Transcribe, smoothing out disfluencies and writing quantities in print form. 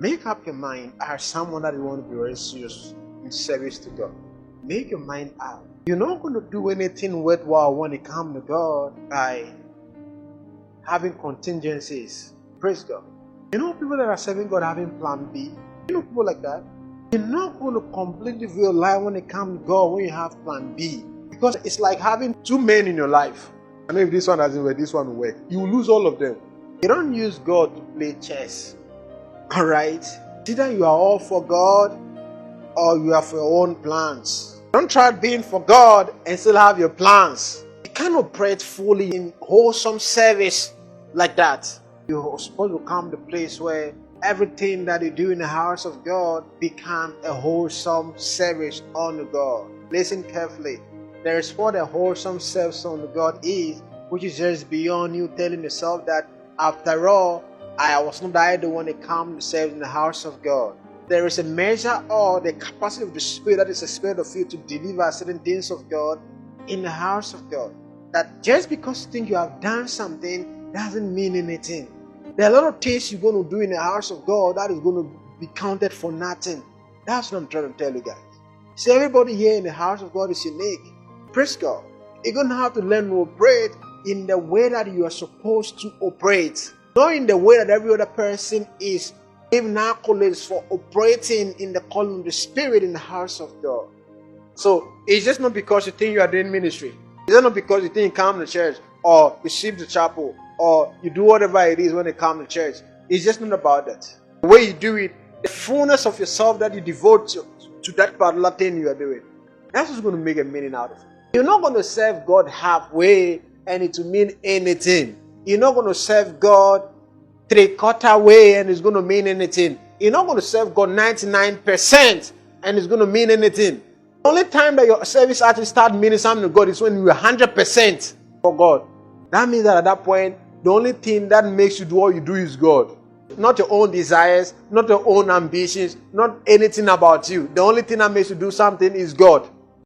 Make up your mind as someone that you want to be very serious in service to God. Make your mind up. You're not going to do anything worthwhile when it comes to God by having contingencies. Praise God. You know people that are serving God having plan B? You know people like that? You're not going to completely realize when it comes to God when you have plan B. Because it's like having two men in your life. I know if this one doesn't work, this one will work. You will lose all of them. You don't use God to play chess. Alright? Either you are all for God or you are for your own plans. Don't try being for God and still have your plans. You can't operate fully in wholesome service like that. You're supposed to come to a place where everything that you do in the house of God becomes a wholesome service unto God. Listen carefully. There is what a wholesome service unto God is, which is just beyond you telling yourself that after all, I was not the idle one that come to serve in the house of God. There is a measure or the capacity of the Spirit, that is the Spirit of you, to deliver certain things of God in the house of God. That just because you think you have done something doesn't mean anything. There are a lot of things you're going to do in the house of God that is going to be counted for nothing. That's what I'm trying to tell you guys. See, everybody here in the house of God is unique. Praise God. You're going to have to learn to operate in the way that you are supposed to operate. Not in the way that every other person is giving accolades for operating in the calling of the Spirit in the house of God. So, it's just not because you think you are doing ministry. It's not because you think you come to church or you sweep the chapel or you do whatever it is when you come to church. It's just not about that. The way you do it, the fullness of yourself that you devote to that particular thing you are doing, that's what's going to make a meaning out of it. You're not going to serve God halfway and it will mean anything. You're not going to serve God three-quarter way and it's going to mean anything. You're not going to serve God 99% and it's going to mean anything. The only time that your service actually starts meaning something to God is when you're 100% for God. That means that at that point, the only thing that makes you do what you do is God. Not your own desires, not your own ambitions, not anything about you. The only thing that makes you do something is God.